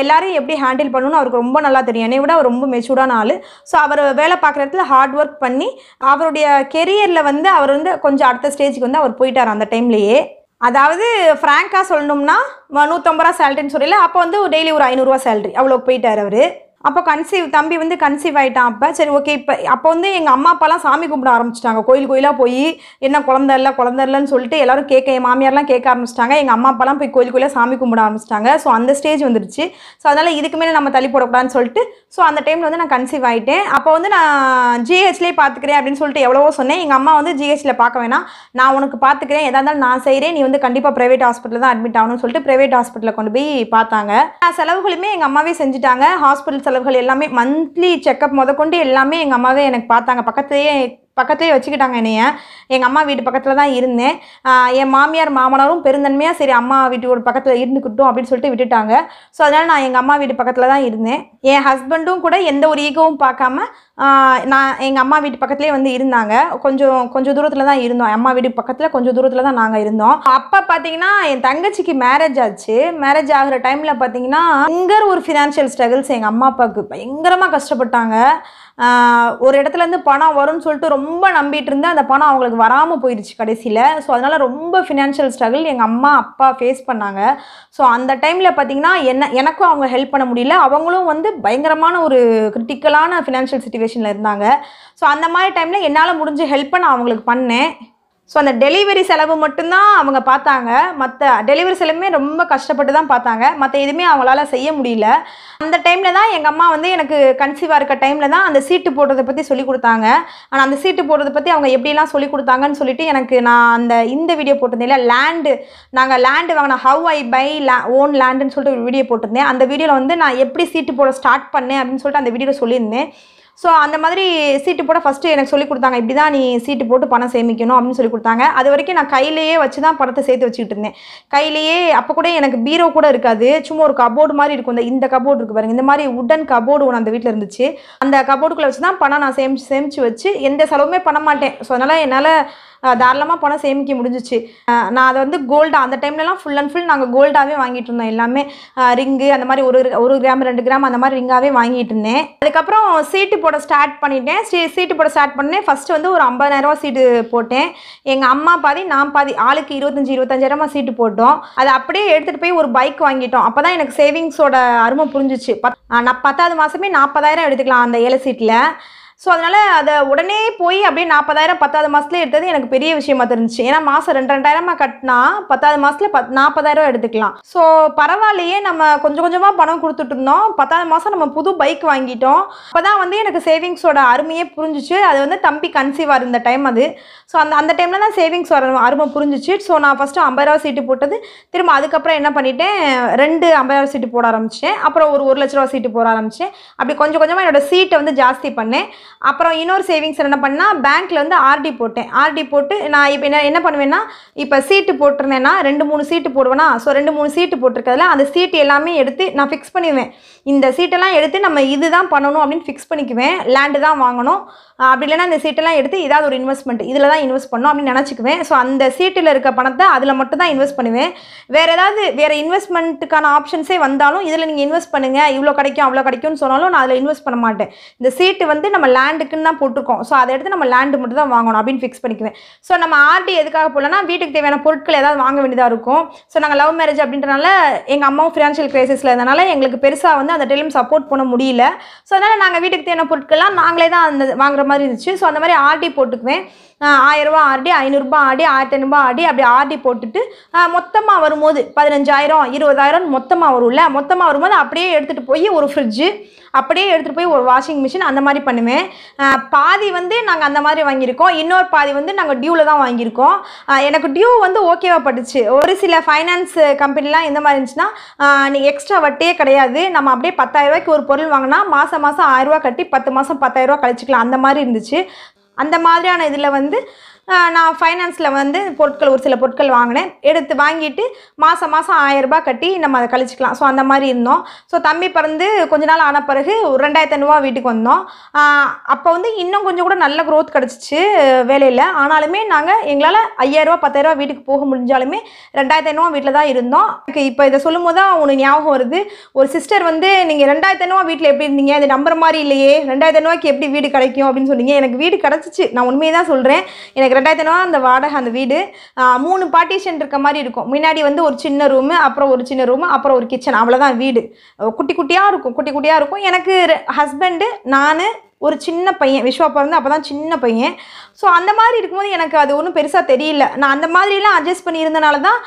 எல்லாரையும் எப்படி ஹேண்டில் பண்ணணும்னு அவருக்கு ரொம்ப நல்லா தெரியும். என்னை விட அவர் ரொம்ப மெச்சூர்டான ஆள். ஸோ அவர் வேலை பார்க்குற இடத்துல ஹார்ட் ஒர்க் பண்ணி அவருடைய கெரியரில் வந்து அவர் வந்து கொஞ்சம் அடுத்த ஸ்டேஜுக்கு வந்து அவர் போயிட்டார் அந்த டைம்லேயே. அதாவது ஃப்ராங்காக சொல்லணும்னா 150 ரூபா சேலரின்னு சொல்லல, அப்போ வந்து டெய்லி ஒரு 500 ரூபா சேலரி, அவ்வளோ போயிட்டார் அவர். அப்போ தம்பி வந்து கன்சீவ் ஆகிட்டான். அப்போ சரி ஓகே. அப்போ வந்து எங்கள் அம்மா அப்பாலாம் சாமி கும்பிட ஆரம்பிச்சிட்டாங்க. கோயிலாக போய் என்ன குழந்தை இல்லைன்னு சொல்லிட்டு எல்லாரும் என் மாமியார்லாம் கேட்க ஆரம்பிச்சிட்டாங்க. எங்கள் அம்மா அப்பாலாம் போய் கோயிலாக சாமி கும்பிட ஆரம்பிச்சிட்டாங்க. ஸோ அந்த ஸ்டேஜ் வந்துருச்சு. ஸோ அதனால் இதுக்கு மேலே நம்ம தள்ளி போடக்கூடாதுன்னு சொல்லிட்டு ஸோ அந்த டைமில் வந்து நான் கன்சீவ் ஆகிட்டேன். அப்போ வந்து நான் ஜிஹெச்லேயே பார்த்துக்கிறேன் அப்படின்னு சொல்லிட்டு எவ்வளவோ சொன்னேன். எங்கள் அம்மா வந்து ஜிஹெச்சில் பார்க்க வேணாம், நான் உனக்கு பார்த்துக்கிறேன், எதாக இருந்தாலும் நான் செய்கிறேன், நீ வந்து கண்டிப்பாக ப்ரைவேட் ஹாஸ்பிட்டலில் தான் அட்மிட் ஆகணும்னு சொல்லிட்டு ப்ரைவேட் ஹாஸ்பிட்டலில் கொண்டு போய் பார்த்தாங்க. செலவுகளுமே எங்கள் அம்மாவே செஞ்சுட்டாங்க. ஹாஸ்பிட்டல் செலவுகள் எல்லாமே, மந்த்லி செக்கப் முதற்கொண்டு எல்லாமே எங்கள் அம்மாவே எனக்கு பார்த்தாங்க. பக்கத்துலேயே வச்சுக்கிட்டாங்க என்னைய. எங்கள் அம்மா வீட்டு பக்கத்தில் தான் இருந்தேன். என் மாமியார் மாமனாரும் பெருந்தன்மையாக சரி அம்மா வீட்டு பக்கத்தில் இருந்துக்கிட்டோம் அப்படின்னு சொல்லிட்டு விட்டுட்டாங்க. ஸோ அதனால் நான் எங்கள் அம்மா வீட்டு பக்கத்தில் தான் இருந்தேன். என் ஹஸ்பண்டும் கூட எந்த ஒரு ஈகவும் பார்க்காம நான் எங்கள் அம்மா வீட்டு பக்கத்துலேயே வந்து இருந்தாங்க. கொஞ்சம் தூரத்தில் தான் இருந்தோம். அம்மா வீட்டு பக்கத்தில் கொஞ்சம் தூரத்தில் தான் நாங்கள் இருந்தோம். அப்போ பார்த்தீங்கன்னா என் தங்கச்சிக்கு மேரேஜ் ஆச்சு. மேரேஜ் ஆகிற டைமில் பார்த்தீங்கன்னா இங்கே ஒரு ஃபினான்ஷியல் ஸ்ட்ரகிள்ஸ் எங்கள் அம்மா அப்பாவுக்கு பயங்கரமாக கஷ்டப்பட்டாங்க. ஒரு இடத்துலேருந்து பணம் வரும்னு சொல்லிட்டு ரொம்ப நம்பிட்டு இருந்தேன். அந்த பணம் அவங்களுக்கு வராமல் போயிடுச்சு கடைசியில். ஸோ அதனால் ரொம்ப ஃபினான்ஷியல் ஸ்ட்ரகிள் எங்கள் அம்மா அப்பா ஃபேஸ் பண்ணாங்க. ஸோ அந்த டைமில் பார்த்திங்கன்னா எனக்கும் அவங்க ஹெல்ப் பண்ண முடியல. அவங்களும் வந்து பயங்கரமான ஒரு கிரிட்டிக்கலான ஃபினான்ஷியல் சிச்சுவேஷனில் இருந்தாங்க. ஸோ அந்த மாதிரி டைமில் என்னால் முடிஞ்ச ஹெல்ப்பை நான் அவங்களுக்கு பண்ணேன். ஸோ அந்த டெலிவரி செலவு மட்டும்தான் அவங்க பார்த்தாங்க. மற்ற டெலிவரி செலவுமே ரொம்ப கஷ்டப்பட்டு தான் பார்த்தாங்க. மற்ற எதுவுமே அவங்களால செய்ய முடியல. அந்த டைமில் தான் எங்கள் அம்மா வந்து எனக்கு கன்சீவாக இருக்க டைமில் தான் அந்த சீட்டு போடுறதை பற்றி சொல்லி கொடுத்தாங்க. ஆனால் அந்த சீட்டு போடுறதை பற்றி அவங்க எப்படிலாம் சொல்லி கொடுத்தாங்கன்னு சொல்லிட்டு எனக்கு நான் இந்த வீடியோ போட்டிருந்தேன். நாங்கள் லேண்டு வாங்கின ஹவ் ஐ பை ஓன் லேண்டுன்னு சொல்லிட்டு ஒரு வீடியோ போட்டிருந்தேன். அந்த வீடியோவில் வந்து நான் எப்படி சீட்டு போட ஸ்டார்ட் பண்ணேன் அப்படின்னு சொல்லிட்டு அந்த வீடியோவில் சொல்லியிருந்தேன். ஸோ அந்த மாதிரி சீட்டு போட ஃபஸ்ட்டு எனக்கு சொல்லி கொடுத்தாங்க. இப்படி தான் நீ சீட்டு போட்டு பணம் சேமிக்கணும் அப்படின்னு சொல்லி கொடுத்தாங்க. அது வரைக்கும் நான் கையிலேயே வச்சு தான் பணத்தை சேர்த்து வச்சுக்கிட்டு இருந்தேன். கையிலேயே அப்போ கூட எனக்கு பீரோ கூட இருக்காது. சும்மா ஒரு கபோர்டு மாதிரி இருக்கும். இந்த கபோர்டு இருக்குது பாருங்கள், இந்த மாதிரி உட்டன் கபோர்டு ஒன்று அந்த வீட்டில் இருந்துச்சு. அந்த கபோர்டுக்குள்ளே வச்சு தான் பணம் நான் சேமித்து வச்சு எந்த செலவுமே பண்ண மாட்டேன். ஸோ அதனால் என்னால் தாராளமாக பணம் சேமிக்க முடிஞ்சிச்சு. நான் அதை வந்து கோல்டாக அந்த டைம்லலாம் ஃபுல் அண்ட் ஃபுல் நாங்கள் கோல்டாகவே வாங்கிட்டு இருந்தோம். எல்லாமே ரிங்கு அந்த மாதிரி ஒரு கிராம் 2 கிராம் அந்த மாதிரி ரிங்காகவே வாங்கிட்டு இருந்தேன். அதுக்கப்புறம் சீட்டு போட ஸ்டார்ட் பண்ணிட்டேன். சீட்டு போட ஸ்டார்ட் பண்ணேன். ஃபஸ்ட்டு வந்து ஒரு 50,000 சீட்டு போட்டேன். எங்கள் அம்மா பாதி நான் பாதி, ஆளுக்கு 25,000 சீட்டு போட்டோம். அதை அப்படியே எடுத்துகிட்டு போய் ஒரு பைக் வாங்கிட்டோம். அப்போ தான் எனக்கு சேவிங்ஸோட அருமை புரிஞ்சிச்சு. நான் 10வது மாதமே 40,000 எடுத்துக்கலாம் அந்த 7 சீட்டில். ஸோ அதனால் அதை உடனே போய் அப்படியே 40,000 10வது மாதத்துலேயே எடுத்தது எனக்கு பெரிய விஷயமா தெரிஞ்சிச்சு. ஏன்னா மாதம் 2,000 கட்டினா 10வது மாதத்தில் 40,000 எடுத்துக்கலாம். ஸோ பரவாயில்லையே, நம்ம கொஞ்சமாக பணம் கொடுத்துட்டு இருந்தோம். 10வது மாதம் நம்ம புது பைக் வாங்கிட்டோம். அப்போ தான் வந்து எனக்கு சேவிங்ஸோட அருமையே புரிஞ்சிச்சு. அது வந்து தம்பி கன்சீவாக இருந்த டைம் அது. ஸோ அந்த டைமில் தான் சேவிங்ஸ் அருமை புரிஞ்சிச்சு. ஸோ நான் ஃபஸ்ட்டு 50,000 சீட்டு போட்டது. திரும்ப அதுக்கப்புறம் என்ன பண்ணிட்டேன், 2 50,000 சீட்டு போட ஆரம்பிச்சிட்டேன். அப்புறம் ஒரு 1,00,000 சீட்டு போட ஆரம்பித்தேன். அப்படி கொஞ்சமாக என்னோட சீட்டை வந்து ஜாஸ்தி பண்ணேன். அப்புறம் இன்னொரு சேவிங்ஸ் என்ன பண்ணால், பேங்க்கில் வந்து ஆர்டி போட்டேன். ஆர்டி போட்டு நான் இப்போ என்ன பண்ணுவேன்னா, இப்போ சீட்டு போட்டிருந்தேன்னா 2-3 சீட்டு போடுவேன்னா, ஸோ 2-3 சீட்டு போட்டிருக்கிறதுல அந்த சீட்டு எல்லாமே எடுத்து நான் ஃபிக்ஸ் பண்ணிடுவேன். இந்த சீட்டெல்லாம் எடுத்து நம்ம இதுதான் பண்ணணும் அப்படின்னு ஃபிக்ஸ் பண்ணிக்குவேன். லேண்டு தான் வாங்கணும், அப்படி இல்லைன்னா இந்த சீட்டெல்லாம் எடுத்து ஏதாவது ஒரு இன்வெஸ்ட்மெண்ட் இதில் தான் இன்வெஸ்ட் பண்ணணும் அப்படின்னு நினச்சிக்குவேன். ஸோ அந்த சீட்டில் இருக்க பணத்தை அதில் மட்டும் தான் இன்வெஸ்ட் பண்ணுவேன். வேறு இன்வெஸ்ட்மெண்ட்டுக்கான ஆப்ஷன்ஸே வந்தாலும் இதில் நீங்கள் இன்வெஸ்ட் பண்ணுங்கள், இவ்வளோ கிடைக்கும் அவ்வளோ கிடைக்கும்னு சொன்னாலும் நான் அதில் இன்வெஸ்ட் பண்ண மாட்டேன். இந்த சீட்டு வந்து நம்ம லேண்டுக்குன்னு தான் போட்டிருக்கோம். ஸோ அதை எடுத்து நம்ம லேண்டு மட்டும் தான் வாங்கணும் அப்படின்னு ஃபிக்ஸ் பண்ணிக்குவேன். ஸோ நம்ம ஆர்டி எதுக்காக போடலன்னா, வீட்டுக்கு தேவையான பொருட்கள் ஏதாவது வாங்க வேண்டியதாக இருக்கும். ஸோ நாங்கள் லவ் மேரேஜ் அப்படின்றனால எங்கள் அம்மாவும் ஃபினான்ஷியல் கிரைசிஸில் இருந்தனால எங்களுக்கு பெருசாக வந்து அந்த டைம் சப்போர்ட் பண்ண முடியல. ஸோ அதனால் நாங்கள் வீட்டுக்கு தேவையான பொருட்கள்லாம் நாங்களே தான் அந்த வாங்குற மாதிரி இருந்துச்சு. ஸோ அந்த மாதிரி ஆர்டி போட்டுக்குவேன். 1000 ரூபா ஆர்டி, 500 ஆர்டி, 1500 ஆர்டி, அப்படி ஆர்டி போட்டுட்டு மொத்தமாக வரும்போது 15,000 20,000 மொத்தமாக வரும்ல. மொத்தமாக வரும்போது அப்படியே எடுத்துகிட்டு போய் ஒரு ஃப்ரிட்ஜு, அப்படியே எடுத்துகிட்டு போய் ஒரு வாஷிங் மிஷின் அந்த மாதிரி பண்ணுவேன். பாதி வந்து நாங்கள் அந்த மாதிரி வாங்கியிருக்கோம். இன்னொரு பாதி வந்து நாங்கள் டியூவில் தான் வாங்கியிருக்கோம். எனக்கு டியூ வந்து ஓகேவா பட்டுச்சு. ஒரு சில ஃபைனான்ஸ் கம்பெனிலாம் எந்த மாதிரி இருந்துச்சுன்னா, நீங்கள் எக்ஸ்ட்ரா வட்டியே கிடையாது, நம்ம அப்படியே 10,000 ரூபாய்க்கு ஒரு பொருள் வாங்கினா மாதம் 1000 ரூபா கட்டி 10 மாதம் 10,000 ரூபா கழிச்சிக்கலாம், அந்த மாதிரி இருந்துச்சு. அந்த மாதிரியான இதில் வந்து நான் ஃபைனான்ஸில் வந்து ஒரு சில பொருட்கள் வாங்கினேன். வாங்கிட்டு மாதம் 1000 ரூபா கட்டி நம்ம அதை கழிச்சிக்கலாம். ஸோ அந்த மாதிரி இருந்தோம். ஸோ தம்பி பிறந்து கொஞ்ச நாள் ஆன பிறகு 2,500 வீட்டுக்கு வந்தோம். அப்போ வந்து இன்னும் கொஞ்சம் கூட நல்ல க்ரோத் கிடச்சிச்சு வேலையில். ஆனாலுமே எங்களால் 5,000 ரூபா 10,000 ரூபா வீட்டுக்கு போக முடிஞ்சாலுமே 2,500 வீட்டில் தான் இருந்தோம். இப்போ இதை சொல்லும் போது தான் உனக்கு ஞாபகம் வருது. ஒரு சிஸ்டர் வந்து நீங்கள் 2,500 வீட்டில் எப்படி இருந்தீங்க, அது நம்புற மாதிரி இல்லையே, 2,500 எப்படி வீடு கிடைக்கும் அப்படின்னு சொன்னீங்க. எனக்கு வீடு கிடச்சிச்சு, நான் உண்மையை தான் சொல்கிறேன். எனக்கு எனக்கு 2500 அந்த வாடகை அந்த வீடு 3 பார்ட்டிஷன் இருக்க மாதிரி இருக்கும். முன்னாடி வந்து ஒரு சின்ன ரூமு, அப்புறம் ஒரு சின்ன ரூமு, அப்புறம் ஒரு கிச்சன், அவ்வளோதான் வீடு. குட்டி குட்டியாக இருக்கும். எனக்கு ஹஸ்பண்டு, நான், ஒரு சின்ன பையன், விஸ்வா பிறந்து அப்போ தான் சின்ன பையன். ஸோ அந்த மாதிரி இருக்கும்போது எனக்கு அது ஒன்றும் பெருசாக தெரியல. நான் அந்த மாதிரிலாம் அட்ஜஸ்ட் பண்ணியிருந்தனால தான்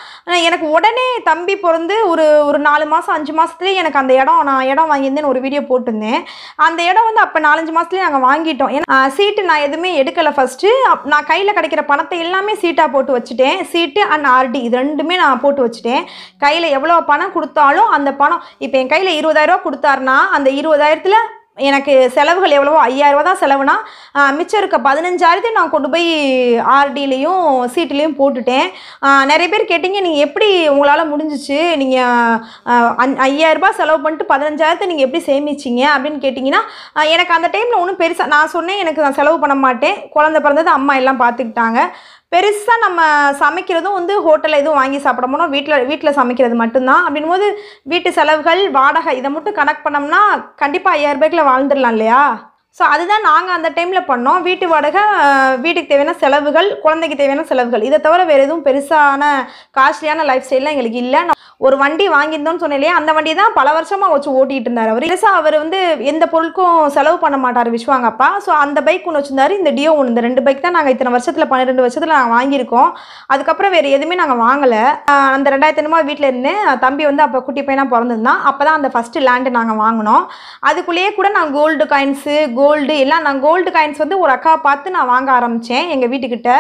எனக்கு உடனே தம்பி பிறந்து ஒரு 4 மாதம் 5 மாதத்துலேயே எனக்கு அந்த நான் இடம் வாங்கியிருந்தேன்னு ஒரு வீடியோ போட்டிருந்தேன். அந்த இடம் வந்து அப்போ 4-5 மாதத்துலேயே நாங்கள் வாங்கிட்டோம். ஏன்னா சீட்டு நான் எதுவுமே எடுக்கலை. ஃபஸ்ட்டு நான் கையில் கிடைக்கிற பணத்தை எல்லாமே சீட்டாக போட்டு வச்சுட்டேன். சீட்டு அண்ட் ஆர்டி இது ரெண்டுமே நான் போட்டு வச்சுட்டேன். கையில் எவ்வளோ பணம் கொடுத்தாலும் அந்த பணம், இப்போ என் கையில் 20,000 கொடுத்தாருன்னா அந்த 20,000த்தில் எனக்கு செலவுகள் எவ்வளவோ 5,000 தான் செலவுனா, மிச்சம் இருக்க 15,000 நான் கொண்டு போய் ஆர்டிலையும் சீட்டுலேயும் போட்டுட்டேன். நிறைய பேர் கேட்டிங்க, நீங்கள் எப்படி உங்களால் முடிஞ்சிச்சு, நீங்கள் 5,000 செலவு பண்ணிட்டு 15,000 நீங்கள் எப்படி சேமிச்சிங்க அப்படின்னு கேட்டிங்கன்னா, எனக்கு அந்த டைமில் ஒன்றும் பெருசாக நான் சொன்னேன், எனக்கு நான் செலவு பண்ண மாட்டேன். குழந்தை பிறந்தது அம்மா எல்லாம் பார்த்துக்கிட்டாங்க. பெருசாக நம்ம சமைக்கிறதும் வந்து ஹோட்டலில் எதுவும் வாங்கி சாப்பிட போனோம், வீட்டில் சமைக்கிறது மட்டும்தான். அப்படின் போது வீட்டு செலவுகள், வாடகை இதை மட்டும் கணக்கு பண்ணோம்னா கண்டிப்பாக 5,000 வாழ்ந்துடலாம் இல்லையா? ஸோ அதுதான் நாங்கள் அந்த டைமில் பண்ணோம். வீட்டு வாடகை, வீட்டுக்கு தேவையான செலவுகள், குழந்தைக்கு தேவையான செலவுகள், இதை தவிர வேறு எதுவும் பெருசான காஸ்ட்லியான லைஃப் ஸ்டைல்லாம் எங்களுக்கு இல்லை. ஒரு வண்டி வாங்கியிருந்தோன்னு சொன்னேன் இல்லையா, அந்த வண்டி தான் பல வருஷமாக வச்சு ஓட்டிகிட்டு இருந்தார் அவர். பெருசாக அவர் வந்து எந்த பொருளுக்கும் செலவு பண்ண மாட்டார் விஸ்வாங்க அப்பா. ஸோ அந்த பைக் ஒன்று வச்சுருந்தாரு, இந்த டியோ ஒன்று. இந்த 2 பைக் தான் நாங்கள் இத்தனை வருஷத்தில் 12 வருஷத்தில் நாங்கள் வாங்கியிருக்கோம். அதுக்கப்புறம் வேறு எதுவுமே நாங்கள் வாங்கலை. அந்த 2,500 வீட்டில் இருந்தேன். தம்பி வந்து அப்போ குட்டி பையனாக பிறந்திருந்தான். அப்போ தான் அந்த ஃபஸ்ட்டு லேண்டு நாங்கள் வாங்கினோம். அதுக்குள்ளேயே கூட நான் கோல்டு காயின்ஸு, கோல்டு எல்லாம், நான் கோல்டு காயின்ஸ் வந்து ஒரு அக்கா பார்த்து நான் வாங்க ஆரம்பித்தேன் எங்கள் வீட்டுக்கிட்ட.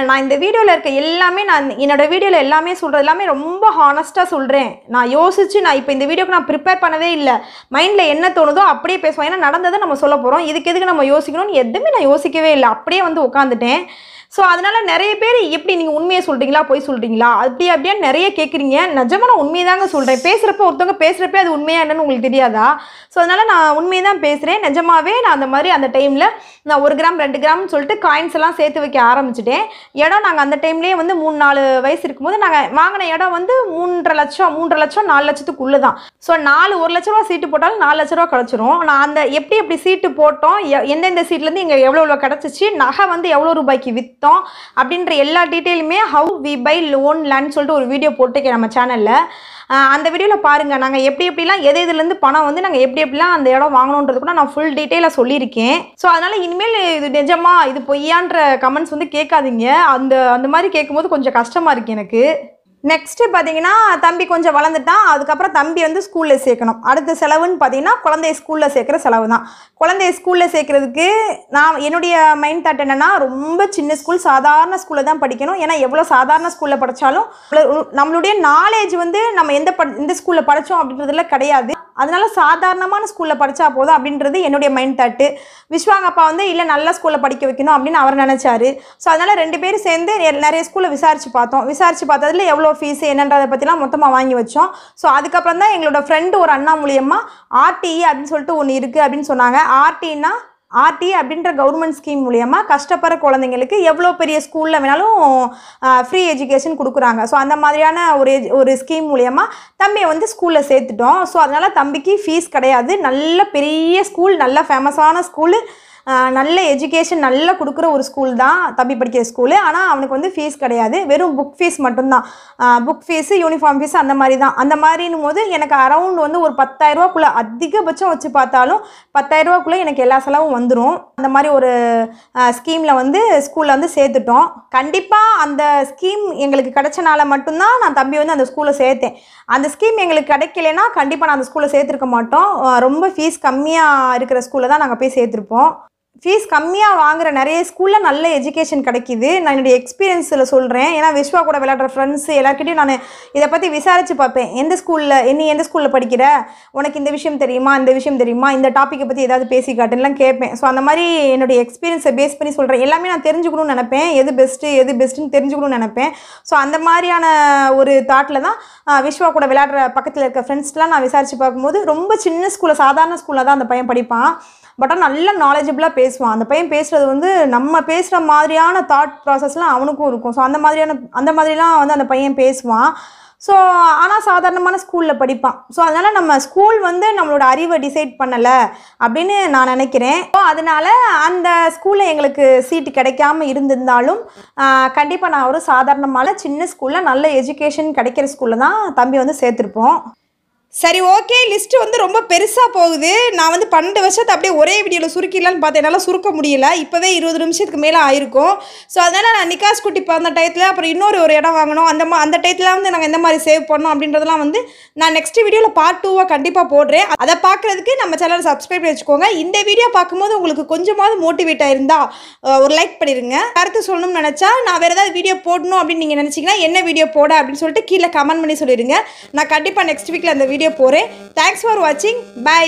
நான் இந்த வீடியோவில் இருக்க எல்லாமே, நான் என்னோடய வீடியோவில் எல்லாமே சொல்கிறது எல்லாமே ரொம்ப ஹானஸ்ட்டாக சொல்கிறேன். நான் யோசித்து, நான் இப்போ இந்த வீடியோக்கு நான் ப்ரிப்பேர் பண்ணவே இல்லை. மைண்டில் என்ன தோணுதோ அப்படியே பேசுவேன். ஏன்னா நடந்ததை நம்ம சொல்ல போகிறோம், இதுக்கு எதுக்கு நம்ம யோசிக்கணும்னு எதுவுமே நான் யோசிக்கவே இல்லை. அப்படியே வந்து உட்காந்துட்டேன். ஸோ அதனால் நிறைய பேர் எப்படி நீங்கள் உண்மையை சொல்கிறீங்களா பொய் சொல்கிறீங்களா அப்படியே நிறைய கேட்குறீங்க. நிஜமாக நான் உண்மையை தாங்க சொல்கிறேன். பேசுகிறப்ப ஒருத்தவங்க பேசுகிறப்ப அது உண்மையாக என்னன்னு உங்களுக்கு தெரியாதா? ஸோ அதனால் நான் உண்மையை தான் பேசுகிறேன். நிஜமாகவே நான் அந்த மாதிரி அந்த டைமில் நான் 1 கிராம் 2 கிராம்னு சொல்லிட்டு காயின்ஸ் எல்லாம் சேர்த்து வைக்க ஆரம்பிச்சிட்டேன். இடம் நாங்கள் அந்த டைம்லேயே வந்து 3-4 வயசு இருக்கும்போது நாங்கள் வாங்கின இடம் வந்து 3.5 லட்சம் 4 லட்சத்துக்குள்ளே தான். ஸோ 1 லட்ச ரூபா சீட்டு போட்டாலும் 4 லட்ச ரூபா கிடச்சிரும். நான் அந்த எப்படி சீட்டு போட்டோம், எந்தெந்த சீட்லேருந்து இங்கே எவ்வளோ கிடச்சிச்சு, நகை வந்து எவ்வளோ ரூபாய்க்கு விற்றோம் அப்படின்ற எல்லா டீட்டெயிலுமே how we buy loan land சொல்லிட்டு ஒரு வீடியோ போட்டுக்கேன் நம்ம சேனலில். அந்த வீடியோவில் பாருங்கள், நாங்கள் எப்படிலாம் இதுலேருந்து பணம் வந்து நாங்கள் எப்படிலாம் அந்த இடம் வாங்கணுன்றது கூட நான் ஃபுல் டீட்டெயிலாக சொல்லியிருக்கேன். ஸோ அதனால் இனிமேல் இது நிஜமா இது பொய்யான்ற கமெண்ட்ஸ் வந்து கேட்காதீங்க. அந்த மாதிரி கேட்கும்போது கொஞ்சம் கஷ்டமாக இருக்குது எனக்கு. நெக்ஸ்ட்டு பார்த்தீங்கன்னா தம்பி கொஞ்சம் வளர்ந்துட்டான். அதுக்கப்புறம் தம்பி வந்து ஸ்கூலில் சேர்க்கணும். அடுத்த செலவுன்னு பார்த்தீங்கன்னா குழந்தைய ஸ்கூலில் சேர்க்குற செலவு தான். குழந்தைய ஸ்கூலில் சேர்க்குறதுக்கு நான் என்னுடைய மைண்ட் தாட் என்னென்னா, ரொம்ப சின்ன ஸ்கூல், சாதாரண ஸ்கூலில் தான் படிக்கணும். ஏன்னா எவ்வளோ சாதாரண ஸ்கூலில் படித்தாலும் நம்மளுடைய நாலேஜ் வந்து நம்ம எந்த ஸ்கூலில் படித்தோம் அப்படின்றதுல கிடையாது. அதனால சாதாரணமான ஸ்கூலில் படித்தா போதும் அப்படின்றது என்னுடைய மைண்ட் தாட்டு. விஸ்வாங்க அப்பா வந்து இல்லை நல்ல ஸ்கூலில் படிக்க வைக்கணும் அப்படின்னு அவர் நினச்சாரு. ஸோ அதனால் 2 பேரும் சேர்ந்து நிறைய ஸ்கூலில் விசாரித்து பார்த்ததில் எவ்வளோ ஃபீஸு என்னன்றதை பற்றிலாம் மொத்தமாக வாங்கி வச்சோம். ஸோ அதுக்கப்புறம் தான் எங்களோட ஃப்ரெண்டு ஒரு அண்ணா மூலியமாக ஆர்டிஇ அப்படின்னு சொல்லிட்டு ஒன்று இருக்குது அப்படின்னு சொன்னாங்க. ஆர்டி அப்படின்ற கவர்மெண்ட் ஸ்கீம் மூலியமாக கஷ்டப்படுற குழந்தைங்களுக்கு எவ்வளோ பெரிய ஸ்கூலில் வேணாலும் ஃப்ரீ எஜுகேஷன் கொடுக்குறாங்க. ஸோ அந்த மாதிரியான ஒரு ஸ்கீம் மூலியமாக தம்பியை வந்து ஸ்கூலில் சேர்த்துட்டோம். ஸோ அதனால் தம்பிக்கு ஃபீஸ் கிடையாது. நல்ல பெரிய ஸ்கூல், நல்ல ஃபேமஸான ஸ்கூலு, நல்ல எஜுகேஷன் நல்லா கொடுக்குற ஒரு ஸ்கூல் தான் தம்பி படிக்கிற ஸ்கூலு. ஆனால் அவனுக்கு வந்து ஃபீஸ் கிடையாது, வெறும் புக் ஃபீஸ் மட்டும்தான். புக் ஃபீஸு, யூனிஃபார்ம் ஃபீஸ் அந்த மாதிரி தான். அந்த மாதிரின்னும் போது எனக்கு அரௌண்ட் வந்து ஒரு 10,000 ரூபாக்குள்ளே, அதிகபட்சம் வச்சு பார்த்தாலும் 10,000 ரூபாக்குள்ளே எனக்கு எல்லா செலவும் வந்துடும். அந்த மாதிரி ஒரு ஸ்கீமில் வந்து ஸ்கூலில் வந்து சேர்த்துட்டோம். கண்டிப்பாக அந்த ஸ்கீம் எங்களுக்கு கிடைச்சனால மட்டும்தான் நான் தம்பி வந்து அந்த ஸ்கூலில் சேர்த்தேன். அந்த ஸ்கீம் எங்களுக்கு கிடைக்கலனா கண்டிப்பாக நான் அந்த ஸ்கூலில் சேர்த்துருக்க மாட்டோம். ரொம்ப ஃபீஸ் கம்மியாக இருக்கிற ஸ்கூலில் தான் நாங்கள் போய் சேர்த்துருப்போம். ஃபீஸ் கம்மியாக வாங்குகிற நிறைய ஸ்கூலில் நல்ல எஜுகேஷன் கிடைக்கிது. நான் என்னுடைய எக்ஸ்பீரியன்ஸில் சொல்கிறேன். ஏன்னா விஸ்வா கூட விளையாடுற ஃப்ரெண்ட்ஸு எல்லாருக்கிட்டையும் நான் இதை பற்றி விசாரித்து பார்ப்பேன். எந்த ஸ்கூலில் படிக்கிற, உனக்கு இந்த விஷயம் தெரியுமா, இந்த விஷயம் தெரியுமா, இந்த டாப்பிக்கை பற்றி ஏதாவது பேசி காட்டுலாம் கேட்பேன். ஸோ அந்த மாதிரி என்னுடைய எக்ஸ்பீரியன்ஸை பேஸ் பண்ணி சொல்கிறேன். எல்லாமே நான் தெரிஞ்சுக்கணும்னு நினைப்பேன், எது பெஸ்ட்டுன்னு தெரிஞ்சுக்கணும்னு நினைப்பேன். ஸோ அந்த மாதிரியான ஒரு தாட்டில் தான் விஸ்வா கூட விளையாடுற பக்கத்தில் இருக்க ஃப்ரெண்ட்ஸ்லாம் நான் விசாரித்து பார்க்கும்போது ரொம்ப சின்ன ஸ்கூலில், சாதாரண ஸ்கூலில் தான் அந்த பையன் படிப்பான். பட் ஆனால் நல்ல நாலேஜபிளாக பேசுவான். அந்த பையன் பேசுகிறது வந்து நம்ம பேசுகிற மாதிரியான தாட் ப்ராசஸ்லாம் அவனுக்கும் இருக்கும். ஸோ அந்த மாதிரிலாம் வந்து அந்த பையன் பேசுவான். ஸோ ஆனால் சாதாரணமான ஸ்கூலில் படிப்பான். ஸோ அதனால் நம்ம ஸ்கூல் வந்து நம்மளோட அறிவை டிசைட் பண்ணலை அப்படின்னு நான் நினைக்கிறேன். ஸோ அதனால் அந்த ஸ்கூலில் எங்களுக்கு சீட்டு கிடைக்காம இருந்திருந்தாலும் கண்டிப்பாக நான் ஒரு சாதாரணமான சின்ன ஸ்கூலில் நல்ல எஜுகேஷன் கிடைக்கிற ஸ்கூலில் தான் தம்பி வந்து சேர்த்துருப்போம். சரி, ஓகே. லிஸ்ட்டு வந்து ரொம்ப பெருசாக போகுது. நான் வந்து 12 வருஷத்தை அப்படியே ஒரே வீடியோவில் சுருக்கிடலான்னு பார்த்தேன். என்னால் சுருக்க முடியல. இப்போவே 20 நிமிஷத்துக்கு மேலே ஆயிருக்கும். ஸோ அதனால் நான் நிக்காஸ் குட்டி பிறந்த டயத்தில் அப்புறம் இன்னொரு இடம் வாங்கணும். அந்த டயத்தில் வந்து நாங்கள் எந்த மாதிரி சேவ் பண்ணோம் அப்படின்றதெல்லாம் வந்து நான் நெக்ஸ்ட் வீடியோவில் பார்ட் 2 கண்டிப்பாக போடுறேன். அதை பார்க்குறதுக்கு நம்ம சேனலை சப்ஸ்கிரைப் பண்ணி வச்சுக்கோங்க. இந்த வீடியோ பார்க்கும்போது உங்களுக்கு கொஞ்சமாவது மோட்டிவேட் ஆயிருந்தா ஒரு லைக் பண்ணிடுங்க. கருத்து சொல்லணும்னு நினச்சா நான் வேறு ஏதாவது வீடியோ போடணும் அப்படின்னு நீங்கள் நினச்சிங்கன்னா என்ன வீடியோ போட அப்படின்னு சொல்லிட்டு கீழே கமெண்ட் பண்ணி சொல்லிடுங்க. நான் கண்டிப்பாக நெக்ஸ்ட் வீக்கில் அந்த வீடியோ போகிறேன். தேங்க்ஸ் ஃபார் வாட்சிங். பை.